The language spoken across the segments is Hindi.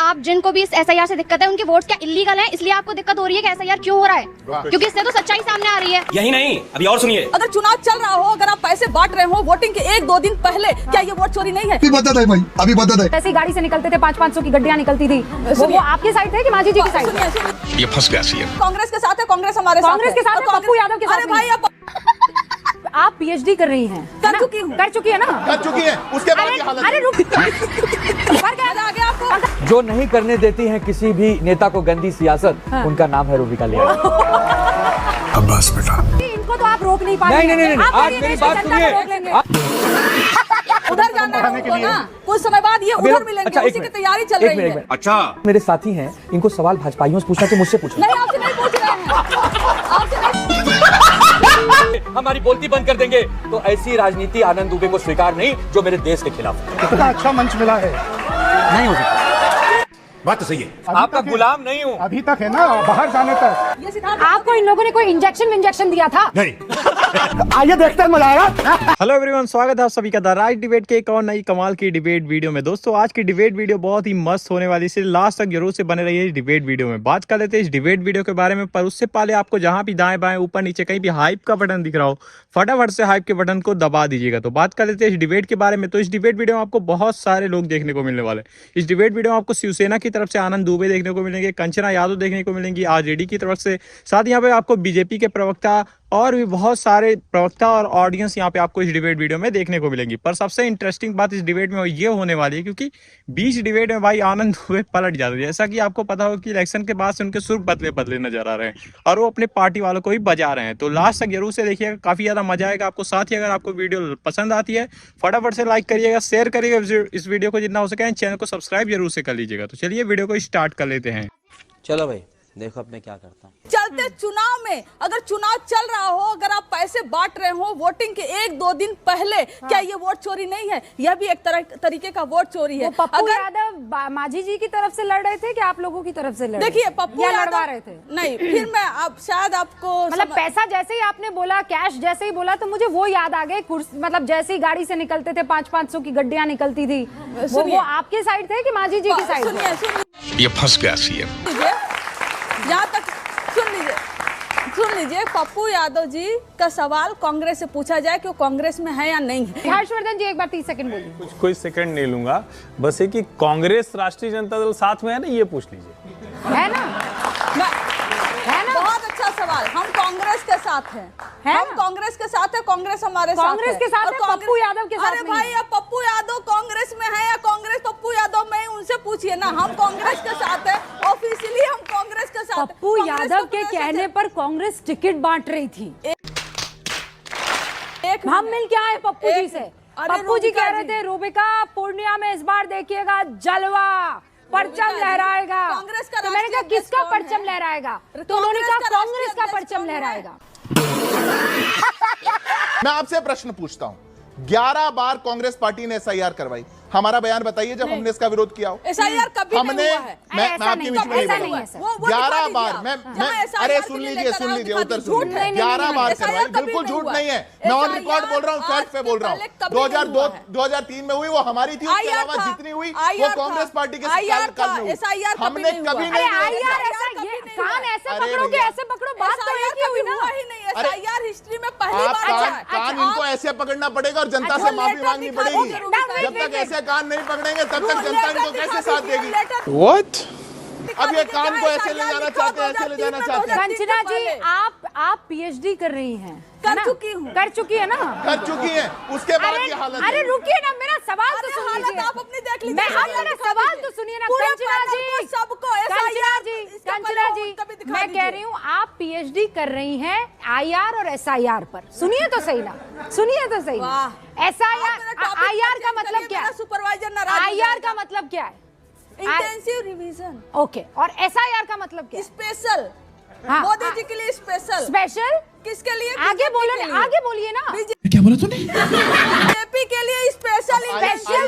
आप जिनको भी इस एसआईआर से दिक्कत है उनके वोट क्या इलीगल हैं, इसलिए आपको दिक्कत हो रही है कि एसआईआर क्यों हो रहा है? क्योंकि इससे तो सच्चाई सामने आ रही है। यही नहीं, अभी और सुनिए। अगर चुनाव चल रहा हो, अगर आप पैसे बांट रहे हो वोटिंग के 1-2 दिन पहले, क्या ये वोट चोरी नहीं है? अभी बता दे भाई, अभी बता दे। ऐसी गाड़ी से निकलते थे, 500 की गड्डियां निकलती थी, वो आपके साइड थे कि मांझी जी की साइड? ये फंस गया सीएम। कांग्रेस के साथ है, कांग्रेस हमारे साथ है। कांग्रेस के साथ है, पप्पू यादव के साथ अरे भाई आप पीएचडी कर रही हैं, कर चुकी हूँ, कर चुकी है ना, कर चुकी है, उसके बाद ये हालत। अरे रुक, फर्क है आगे आपको। जो नहीं करने देती हैं किसी भी नेता को गंदी सियासत, उनका नाम है रूबिका लियारी। अब बस बेटा, इनको तो आप रोक नहीं पा रहे। नहीं, आज मेरी बात सुनिए। उधर जाना है उनको ना, कुछ समय बाद ये उधर मिलेंगे, उसी की तैयारी चल रही है। अच्छा, मेरे साथी हैं, इनको सवाल भाजपाइयों से पूछना चाहिए, मुझसे पूछना। नहीं, आपसे नहीं पूछ रहे हैं, आपसे नहीं। हमारी बोलती बंद कर देंगे तो ऐसी राजनीति आनंद दुबे को स्वीकार नहीं जो मेरे देश के खिलाफ। कितना अच्छा मंच मिला है। नहीं हो सकता, बात तो सही है। आपका गुलाम नहीं हूँ अभी तक है ना, बाहर जाने तक। ये सिद्धांत आपको इन लोगों ने कोई इंजेक्शन दिया था? नहीं। आइए देखते हैं, मजा आएगा। हेलो एवरीवन, स्वागत है आप सभी का द राइट डिबेट के एक और नई कमाल की डिबेट वीडियो में। दोस्तों आज की डिबेट वीडियो बहुत ही मस्त होने वाली है, इसलिए लास्ट तक जरूर से बने रहिए इस डिबेट वीडियो में। बात कर लेते हैं इस डिबेट वीडियो के बारे में, पर उससे पहले आपको जहां भी दाएं बाएं ऊपर नीचे कहीं भी हाइप का बटन दिख रहा हो, फटाफट से हाइप के बटन को दबा दीजिएगा। तो बात कर लेते हैं इस डिबेट के बारे में। तो इस डिबेट वीडियो में आपको बहुत सारे लोग देखने को मिलने वाले हैं। इस डिबेट वीडियो में आपको शिवसेना की तरफ से आनंद दुबे देखने को मिलेंगे, कंचना यादव देखने को मिलेंगी आरजेडी की तरफ से, साथ यहाँ पे आपको बीजेपी के प्रवक्ता और भी बहुत सारे प्रवक्ता और ऑडियंस यहाँ पे आपको इस डिबेट वीडियो में देखने को मिलेंगी। पर सबसे इंटरेस्टिंग बात इस डिबेट में ये होने वाली है क्योंकि बीच डिबेट में भाई आनंद दुबे पलट जाते हैं। जैसा कि आपको पता हो कि इलेक्शन के बाद से उनके सुर बदले बदले नजर आ रहे हैं और वो अपने पार्टी वालों को ही बजा रहे हैं। तो लास्ट तक जरूर से देखिएगा, काफी ज्यादा मजा आएगा आपको। साथ ही अगर आपको वीडियो पसंद आती है फटाफट से लाइक करिएगा, शेयर करिएगा इस वीडियो को जितना हो सके, चैनल को सब्सक्राइब जरूर से कर लीजिएगा। तो चलिए वीडियो को स्टार्ट कर लेते हैं। चलो भाई देखो अब मैं क्या करता हूँ। चलते चुनाव में, अगर चुनाव चल रहा हो, अगर आप पैसे बांट रहे हो वोटिंग के 1-2 दिन पहले, क्या ये वोट चोरी नहीं है? यह भी एक तरीके का वोट चोरी है। पप्पू यादव मांझी जी की तरफ से लड़ रहे थे कि आप लोगों की तरफ से लड़? देखिए पप्पू यादव लड़वा रहे थे। नहीं, फिर मैं अब शायद आपको मतलब पैसा जैसे ही आपने बोला, कैश जैसे ही बोला, तो मुझे वो याद आ गए। मतलब जैसे ही गाड़ी से निकलते थे, 500 की गड्डियां निकलती थी, वो आपके साइड थे कि मांझी जी की साइड? सुनिए, ये फंस गया सीएम। यहाँ तक सुन लीजिए, पप्पू यादव जी का सवाल कांग्रेस से पूछा जाए कि वो कांग्रेस में है या नहीं है। हर्षवर्धन जी एक बार 30 सेकंड बोलिए। कोई सेकंड नहीं लूंगा, बस ये कि कांग्रेस राष्ट्रीय जनता दल साथ में है ना, ये पूछ लीजिए। है ना? बहुत अच्छा सवाल। हम कांग्रेस के साथ हैं, हम कांग्रेस के साथ है, कांग्रेस हमारे साथ है। कांग्रेस के साथ है, पप्पू यादव के साथ अरे भाई, अब पप्पू यादव कांग्रेस में है या कांग्रेस पप्पू यादव में, उनसे पूछिए ना। हम कांग्रेस के साथ है, ऑफिशियली हम कांग्रेस के साथ। पप्पू यादव के कहने पर कांग्रेस टिकट बांट रही थी। हम मिल क्या है पप्पू जी से? पप्पू जी कह रहे थे रूबिका पूर्णिया में इस बार देखिएगा जलवा, परचम लहराएगा। कांग्रेस का, तो मैंने कहा किसका परचम लहराएगा? तो उन्होंने कहा कांग्रेस का परचम लहराएगा। मैं आपसे प्रश्न पूछता हूं, 11 बार कांग्रेस पार्टी ने एसआईआर करवाई, हमारा बयान बताइए जब हमने इसका विरोध किया हो। एसआईआर कभी हमने नहीं हुआ है। मैं आपके बीच में नहीं बोलूंगा। 11 बार मैं अरे सुन लीजिए उत्तर सुन लीजिए। 11 बार करवाई, बिल्कुल झूठ नहीं है, मैं ऑन रिकॉर्ड बोल रहा हूँ, फैक्ट पे बोल रहा हूँ। 2002-2003 में हुई वो हमारी थी, उसके अलावा जितनी हुई वो कांग्रेस पार्टी के काल में हुई। हमने कभी नहीं ऐसे पकड़ोगे, ऐसे पकड़ो, बात तो एक ही हुई ना। एसआईआर हिस्ट्री में पहली बार। कान इनको ऐसे पकड़ना पड़ेगा और जनता से माफी मांगनी पड़ेगी। जब तक ऐसे कान नहीं पकड़ेंगे तब तक जनता इनको कैसे साथ देगी? What? अब ये कान को ऐसे ले जाना चाहते हैं, ऐसे ले जाना चाहते हैं। कंचना जी आप पीएचडी कर रही हैं, कर चुकी हूँ, कर चुकी है ना, कर चुकी है, उसके बाद ये हालत। अरे रुकिए ना, मेरा सवाल तो सुन लीजिए। आप अपनी देख लीजिए, मेरा सवाल तो सुनिए ना। कंचना जी, कंचना जी, मैं कह रही हूँ आप पीएचडी कर रही हैं आईआर और एसआईआर पर। सुनिए तो सही ना, सुनिए तो सही ना। एसआईआर आईआर का मतलब क्या है? सुपरवाइजर नाराज। आईआर का मतलब क्या है? Intensive revision. ओके, और एसआईआर का मतलब क्या है? स्पेशल। हाँ, मोदी जी के लिए स्पेशल। स्पेशल किसके लिए? आगे बोलो, आगे बोलिए ना। क्या बोला तूने? बीजेपी के लिए स्पेशल इंटेंसिव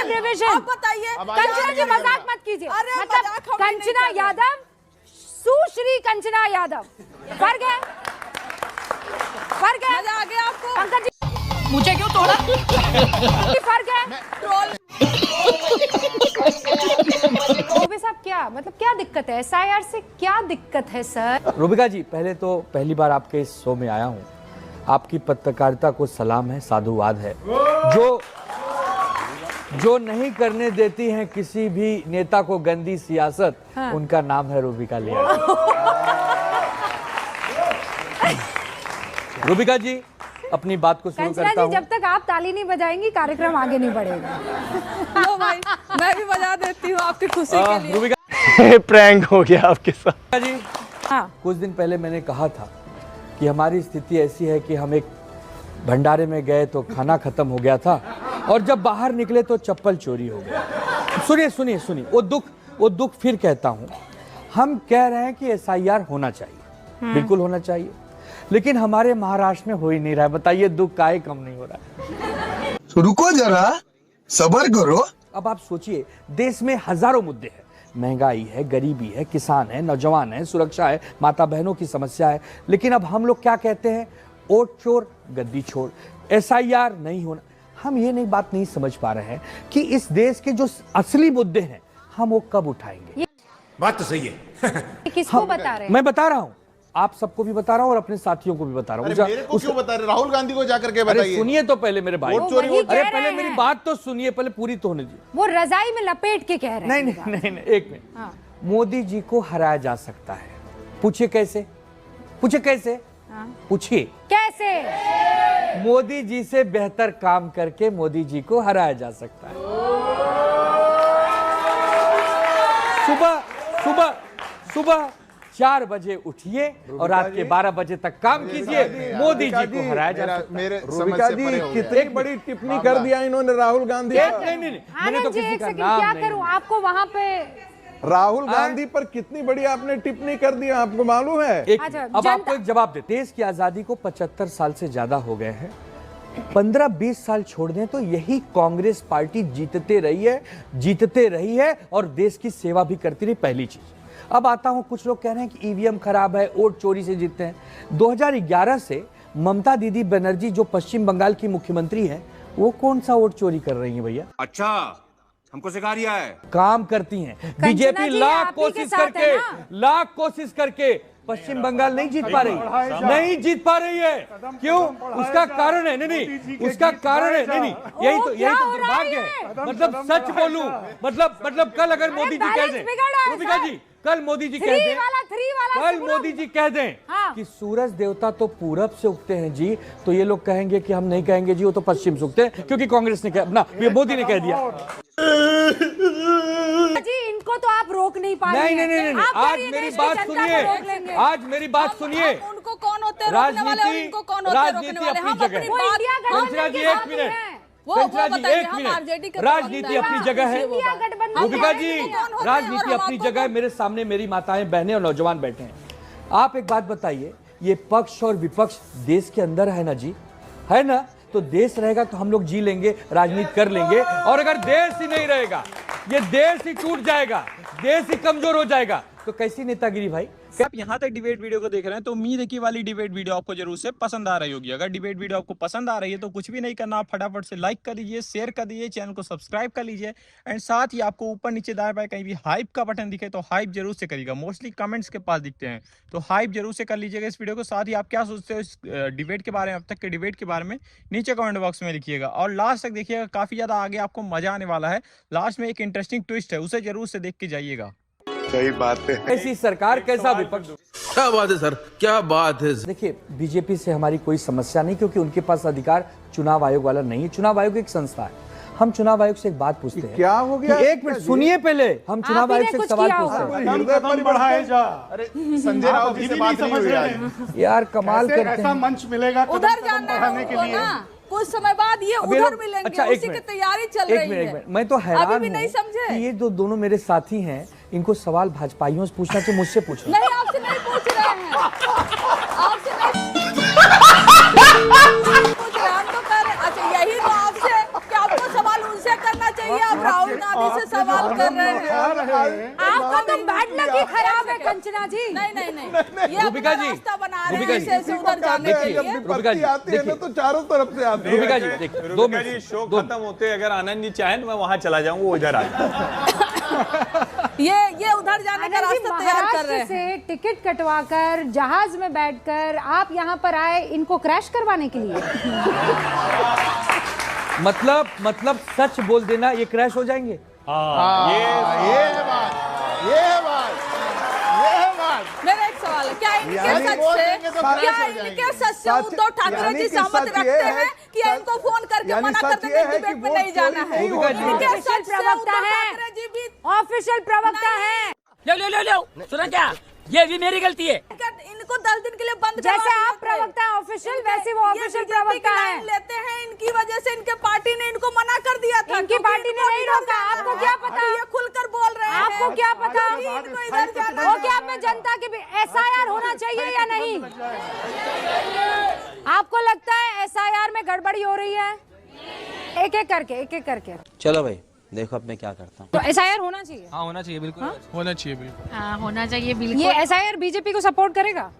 रिवीजन। आप बताइए। कंचना जी मजाक मत कीजिए। मतलब कंचना यादव, सुश्री कंचना यादव, फर्क है, फर्क है। मजा आ गया आपको? पंकज जी मुझे क्यों तोड़ा? फर्क है। मतलब क्या दिक्कत है एसआईआर से, क्या दिक्कत है सर? रूबिका जी, पहले तो पहली बार आपके इस शो में आया हूँ। आपकी पत्रकारिता को सलाम है, साधुवाद है। जो नहीं करने देती हैं किसी भी नेता को गंदी सियासत, हाँ। उनका नाम है रूबिका लियाड़ी। रूबिका जी, अपनी बात को शुरू करता हूँ। जब तक आप ताली नहीं बजाएंगी कार्यक्रम आगे नहीं बढ़ेगा। लो भाई, मैं भी बजा देती हूँ आपकी खुशी के लिए। रूबिका प्रैंक हो गया आपके साथ जी। हाँ। कुछ दिन पहले मैंने कहा था कि हमारी स्थिति ऐसी है कि हम एक भंडारे में गए तो खाना खत्म हो गया था और जब बाहर निकले तो चप्पल चोरी हो गया। सुनिए, वो दुख फिर कहता हूँ। हम कह रहे हैं कि एसआईआर होना चाहिए, बिल्कुल होना चाहिए, लेकिन हमारे महाराष्ट्र में हो ही नहीं रहा है। बताइए दुख काहे कम नहीं हो रहा है? रुको जरा, सब्र करो। अब आप सोचिए, देश में हजारों मुद्दे हैं, महंगाई है, गरीबी है, किसान है, नौजवान है, सुरक्षा है, माता बहनों की समस्या है, लेकिन अब हम लोग क्या कहते हैं? वोट चोर गद्दी छोड़, एसआईआर नहीं होना। हम ये बात नहीं समझ पा रहे हैं कि इस देश के जो असली मुद्दे हैं हम वो कब उठाएंगे। बात तो सही है। किसको बता रहे हैं? मैं बता रहा हूँ, आप सबको भी बता रहा हूँ और अपने साथियों को भी बता रहा हूँ। मेरे को क्यों बता रहे? राहुल गांधी को जाकर के बताइए। सुनिए तो पहले मेरे भाई, अरे पहले मेरी बात तो सुनिए, पहले पूरी तो होने दीजिए। वो रजाई में लपेट के कह रहे हैं। नहीं, एक मिनट। मोदी जी को हराया जा सकता है। पूछिए कैसे? पूछिए कैसे? मोदी जी से बेहतर काम करके मोदी जी को हराया जा सकता है। सुबह 4 बजे उठिए और रात के 12 बजे तक काम कीजिए, मोदी जी को हराया जा सकता है। मेरे समझ से परे हो गया। कितनी बड़ी टिप्पणी कर दिया इन्होंने राहुल गांधी पर। नहीं, मैंने तो किसी का क्या नाम करूं? नहीं। आपको वहां पे राहुल गांधी पर कितनी बड़ी आपने टिप्पणी कर दिया, आपको मालूम है? अब आपको एक जवाब दे। देश की आजादी को 75 साल से ज्यादा हो गए हैं। 15-20 साल छोड़ दें तो यही कांग्रेस पार्टी जीतते रही है और देश की सेवा भी करती रही। पहली चीज। अब आता हूं, कुछ लोग कह रहे हैं कि ईवीएम खराब है, वोट चोरी से जीतते हैं। 2011 से ममता दीदी बनर्जी जो पश्चिम बंगाल की मुख्यमंत्री है, वो कौन सा वोट चोरी कर रही है भैया? अच्छा, हमको सिखा रिया है। काम करती हैं। बीजेपी लाख कोशिश करके पश्चिम बंगाल नहीं जीत पा रही है। क्यों? उसका कारण है यही तो दुर्भाग्य है। मतलब सच बोलूं, मतलब कल अगर मोदी जी कह दें, रूबिका जी, कल मोदी जी कह दें कि सूरज देवता तो पूरब से उगते हैं जी, तो ये लोग कहेंगे कि हम नहीं कहेंगे जी, वो तो पश्चिम से उगते हैं, क्योंकि कांग्रेस ने मोदी ने कह दिया। जी इनको तो आप रोक नहीं पाएंगे। नहीं, आज मेरी बात सुनिए। उनको कौन होते हैं रोकने वाले और इनको कौन होते हैं रोकने वाले? हम अपनी बात कंचना जी एक मिनट, राजनीति अपनी जगह है। रूबिका जी, राजनीति अपनी जगह है। मेरे सामने मेरी माताएं, बहनें और नौजवान बैठे हैं। आप एक बात बताइए, ये पक्ष और विपक्ष देश के अंदर है ना जी, है ना? तो देश रहेगा तो हम लोग जी लेंगे, राजनीति कर लेंगे। और अगर देश ही नहीं रहेगा, ये देश ही टूट जाएगा, देश ही कमजोर हो जाएगा, तो कैसी नेतागिरी भाई? आप यहाँ तक डिबेट वीडियो को देख रहे हैं तो उम्मीद है कि वाली डिबेट वीडियो आपको जरूर से पसंद आ रही होगी। अगर डिबेट वीडियो आपको पसंद आ रही है तो कुछ भी नहीं करना, आप फटाफट से लाइक कर लीजिए, शेयर कर दीजिए, चैनल को सब्सक्राइब कर लीजिए एंड साथ ही आपको ऊपर नीचे दाएं बाएं कहीं भी हाइप का बटन दिखे तो हाइप जरूर से करिएगा। मोस्टली कमेंट्स के पास दिखते हैं, तो हाइप जरूर से कर लीजिएगा इस वीडियो को। साथ ही आप क्या सोचते हो इस डिबेट के बारे में, अब तक के डिबेट के बारे में नीचे कमेंट बॉक्स में लिखिएगा और लास्ट तक देखिएगा, काफी ज्यादा आगे आपको मजा आने वाला है। लास्ट में एक इंटरेस्टिंग ट्विस्ट है, उसे जरूर से देख के जाइएगा। सही बात है। कैसी सरकार, कैसा विपक्ष, क्या बात है सर, क्या बात है। देखिए, बीजेपी से हमारी कोई समस्या नहीं, क्योंकि उनके पास अधिकार चुनाव आयोग वाला नहीं है। चुनाव आयोग एक संस्था है। हम चुनाव आयोग से एक बात पूछते हैं। क्या हो गया? एक मिनट सुनिए, पहले हम चुनाव आयोग से एक सवाल पूछते हैं। अरे संजय राउत जी से बात नहीं हुई आज। यार कमाल करते हैं। ऐसा मंच मिलेगा उधर जाना है के लिए। कुछ समय बाद ये उधर मिलेंगे। अच्छा, उसी की तैयारी चल रही है। मैं तो हैरान अभी भी नहीं समझे कि ये दोनों मेरे साथी हैं, इनको सवाल भाजपाइयों से पूछना चाहिए, मुझसे पूछना। नहीं, आपसे नहीं पूछ रहे हैं, आपसे नहीं पूछ रहे, हम तो कर रहे। अच्छा, यही तो आपसे कि आपको सवाल उनसे करना चाहिए, आप राहुल गांधी से सवाल कर रहे हैं। आपका तो बैड लक ही खराब है कंचना जी। नहीं, ये रूबिका जी, रास्ता बना रहे हैं ऐसे उधर जाने के लिए। रूबिका जी आती है ना तो चारों तरफ से आती है। रूबिका जी देखिए, 2 मिनट शो खत्म होते अगर आनंद जी चाहें तो मैं वहां चला जाऊंगा, वो इधर आ जाए। ये उधर जाने का रास्ता तैयार कर रहे हैं। से टिकट कटवाकर जहाज में बैठकर आप यहाँ पर आए इनको क्रैश करवाने के लिए। मतलब सच बोल देना, ये क्रैश हो जाएंगे। मेरा एक सवाल है, क्या इनके सच से उद्धव ठाकरे जी सहमत रखते हैं कि इनको फोन करके मना कर देंगे डिबेट में नहीं जाना है? इनके सच प्रवक्ता है, ऑफिशियल प्रवक्ता है। लो सुना क्या? ये भी मेरी गलती है। इनको 10 दिन के लिए बंद जैसे आप प्रवक्ता है ऑफिशियल, वैसे वो ऑफिशियल प्रवक्ता है। लेते हैं, इनकी वजह से इनके पार्टी ने इनको मना कर दिया था। इनकी पार्टी ने नहीं रोका, आपको क्या पता? ये खुलकर बोल रहे हैं, आपको क्या पता? वो क्या में जनता के SIR होना चाहिए या नहीं? आपको लगता है SIR में गड़बड़ी हो रही है? एक एक करके चलो भाई देखो अब मैं क्या करता हूँ। तो SIR होना चाहिए। हाँ होना चाहिए, बिल्कुल होना चाहिए, बिल्कुल होना चाहिए बिल्कुल। ये SIR बीजेपी को सपोर्ट करेगा?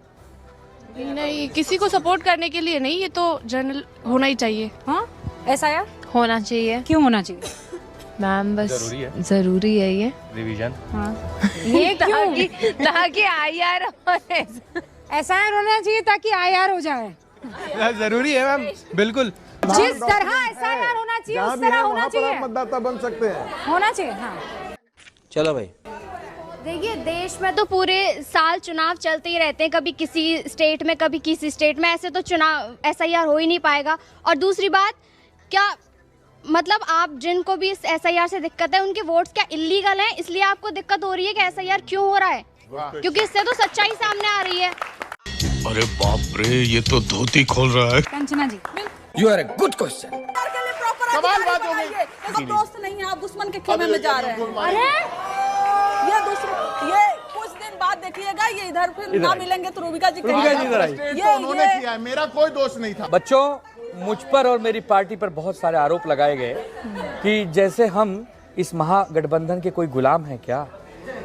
नहीं, किसी को सपोर्ट करने के लिए नहीं, ये तो जनरल होना ही चाहिए। हाँ SIR होना चाहिए। क्यों होना चाहिए मैम? बस जरूरी है ये रिवीजन। हाँ ये क्यों? ताकि IR SIR होना चाहिए ताकि IR हो जाए। जरूरी है मैम, बिल्कुल। जिस तरह SIR होना चाहिए उस तरह होना चाहिए, मतदाता बन सकते हैं, होना चाहिए। हाँ चलो भाई। देखिए, देश में तो पूरे साल चुनाव चलते ही रहते हैं, कभी किसी स्टेट में कभी किसी स्टेट में, ऐसे तो चुनाव SIR हो ही नहीं पाएगा। और दूसरी बात, क्या मतलब आप जिनको भी इस SIR से दिक्कत है उनके वोट्स क्या इलीगल हैं, इसलिए आपको दिक्कत हो रही है कि SIR क्यों हो रहा है? क्योंकि इससे तो सच्चाई सामने आ रही है। अरे बाप रे, ये तो धोती खोल रहा है। कंचना जी, you are a good question. सवाल बात हो गई। आप दोस्त नहीं है, आप दुश्मन के खेमे में जा रहे हैं। अरे ये कुछ दिन बाद देखिएगा, ये इधर फिर ना मिलेंगे तो रूबिका जी उन्होंने किया है, मेरा कोई दोष नहीं था। बच्चों, मुझ पर और मेरी पार्टी पर बहुत सारे आरोप लगाए गए कि जैसे हम इस महागठबंधन के कोई गुलाम हैं क्या।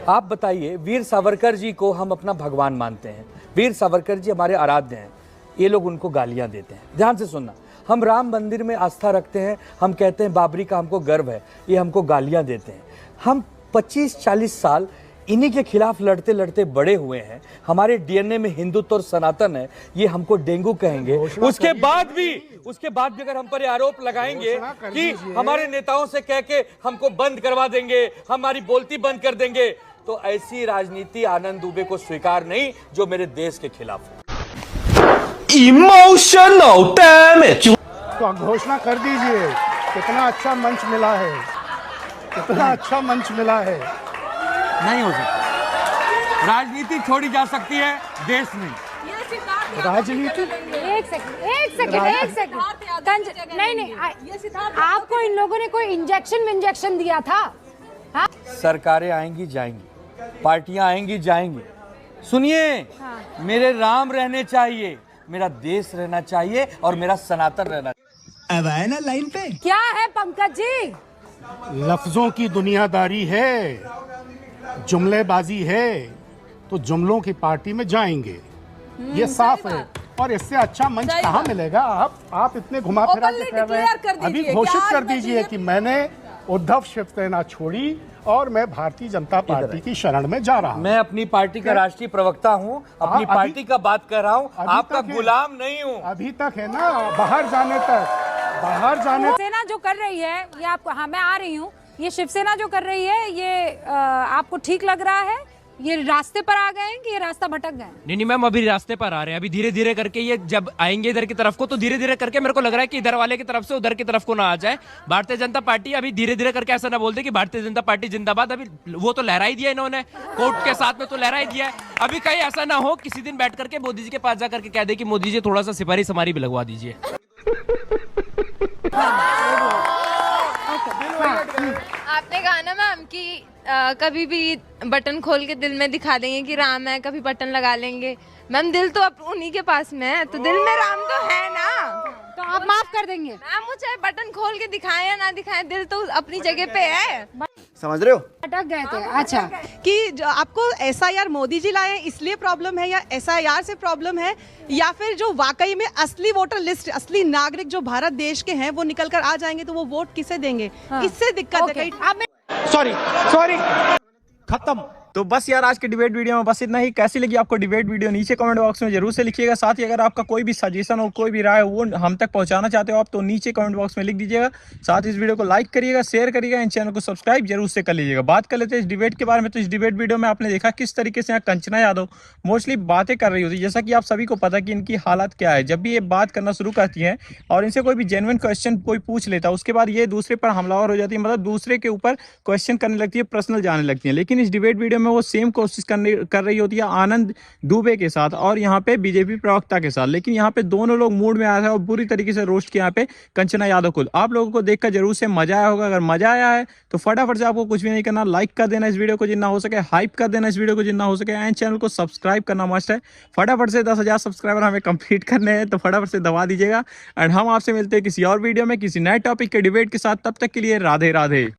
आप बताइए, वीर सावरकर जी को हम अपना भगवान मानते हैं, वीर सावरकर जी हमारे आराध्य हैं, ये लोग उनको गालियां देते हैं। ध्यान से सुनना, हम राम मंदिर में आस्था रखते हैं, हम कहते हैं बाबरी का हमको गर्व है, ये हमको गालियां देते हैं। हम 25-40 साल इन्हीं के खिलाफ लड़ते लड़ते बड़े हुए हैं, हमारे DNA में हिंदुत्व और सनातन है, ये हमको डेंगू कहेंगे। उसके बाद भी अगर हम पर ये आरोप लगाएंगे कि हमारे नेताओं से कह के हमको बंद करवा देंगे, हमारी बोलती बंद कर देंगे, तो ऐसी राजनीति आनंद दुबे को स्वीकार नहीं जो मेरे देश के खिलाफ है। Emotional damage. तो घोषणा कर दीजिए, कितना अच्छा मंच मिला है, कितना अच्छा मंच मिला है। नहीं हो सकता, राजनीति छोड़ी जा सकती है, देश नहीं। राजनीति एक सेकंड नहीं, आपको इन लोगों ने कोई इंजेक्शन दिया था? हाँ? सरकारें आएंगी जाएंगी, पार्टियां आएंगी जाएंगी, सुनिए, मेरे राम रहने चाहिए, मेरा देश रहना चाहिए और मेरा सनातन रहना चाहिए। अब आए ना लाइन पे। क्या है पंकज जी? लफ्जों की दुनियादारी है, जुमलेबाजी है, तो जुमलों की पार्टी में जाएंगे, ये साफ है। और इससे अच्छा मंच कहाँ मिलेगा? आप इतने घुमा फिरा के कह रहे हैं, अभी घोषित कर दीजिए कि मैंने उद्धव शिवसेना छोड़ी और मैं भारतीय जनता पार्टी की शरण में जा रहा हूँ। मैं अपनी पार्टी का राष्ट्रीय प्रवक्ता हूँ, अपनी पार्टी का बात कर रहा हूँ, आपका गुलाम नहीं हूँ। अभी तक है ना, बाहर जाने शिवसेना जो कर रही है ये आपको, हाँ मैं आ रही हूँ, ये शिवसेना जो कर रही है ये आपको ठीक लग रहा है? ये रास्ते पर आ गए हैं कि ये रास्ता भटक गए? नहीं मैम, अभी रास्ते पर आ रहे हैं, अभी धीरे धीरे करके ये जब आएंगे इधर की तरफ को, तो धीरे धीरे करके मेरे को लग रहा है कि इधर वाले की तरफ से उधर की तरफ को ना आ जाए। भारतीय जनता पार्टी अभी धीरे धीरे करके ऐसा ना बोलते कि भारतीय जनता पार्टी जिंदाबाद, अभी वो तो लहरा ही दिया इन्होंने, कोर्ट के साथ में तो लहरा ही दिया है। अभी कहीं ऐसा ना हो किसी दिन बैठ करके मोदी जी के पास जा करके कह दे कि मोदी जी थोड़ा सा सिपाही समारी भी लगवा दीजिए। आपने कहा ना मैम कि कभी भी बटन खोल के दिल में दिखा देंगे कि राम है, कभी बटन लगा लेंगे। मैम दिल तो अब उन्हीं के पास में है, तो दिल में राम तो है ना, तो आप माफ कर देंगे? मैम मुझे बटन खोल के दिखाएं या ना दिखाएं, दिल तो अपनी जगह पे है। समझ रहे हो? अटक गए थे। अच्छा, कि जो आपको SIR मोदी जी लाए इसलिए प्रॉब्लम है, या SIR से प्रॉब्लम है, या फिर जो वाकई में असली वोटर लिस्ट, असली नागरिक जो भारत देश के हैं वो निकल कर आ जाएंगे तो वो वोट किसे देंगे? इससे दिक्कत है। सॉरी खत्म। तो बस यार आज के डिबेट वीडियो में बस इतना ही। कैसी लगी आपको डिबेट वीडियो नीचे कमेंट बॉक्स में जरूर से लिखिएगा। साथ ही अगर आपका कोई भी सजेशन हो, कोई भी राय हो, वो हम तक पहुंचाना चाहते हो आप, तो नीचे कमेंट बॉक्स में लिख दीजिएगा। साथ ही इस वीडियो को लाइक करिएगा, शेयर करिएगा, इन चैनल को सब्सक्राइब जरूर से कर लीजिएगा। बात कर लेते हैं इस डिबेट के बारे में। तो इस डिबेट वीडियो में आपने देखा किस तरीके से यहाँ कंचना यादव मोस्टली बातें कर रही होती है। जैसा कि आप सभी को पता है कि इनकी हालत क्या है। जब भी ये बात करना शुरू करती हैं और इनसे कोई भी जेन्युइन क्वेश्चन कोई पूछ लेता है, उसके बाद ये दूसरे पर हमलावर हो जाती है, मतलब दूसरे के ऊपर क्वेश्चन करने लगती है, पर्सनल जाने लगती है। लेकिन इस डिबेट वीडियो में वो सेम कोशिश कर रही होती है आनंद दुबे के साथ और यहाँ पे बीजेपी प्रवक्ता के साथ। लेकिन यहाँ पे दोनों लोग मूड में आए थे और बुरी तरीके से रोस्ट किया यहाँ पे कंचना यादव को। आप लोगों को देखकर जरूर से मजा आया होगा। अगर मजा आया है तो फटाफट से आपको कुछ भी नहीं करना, लाइक कर देना इस वीडियो को जितना हो सके, हाइप कर देना इस वीडियो को जितना हो सके, एंड चैनल को सब्सक्राइब करना मस्ट है। फटाफट से 10,000 सब्सक्राइबर हमें कंप्लीट करने हैं, तो फटाफट से दबा दीजिएगा। एंड हम आपसे मिलते हैं किसी और वीडियो में किसी नए टॉपिक के डिबेट के साथ। तब तक के लिए राधे राधे।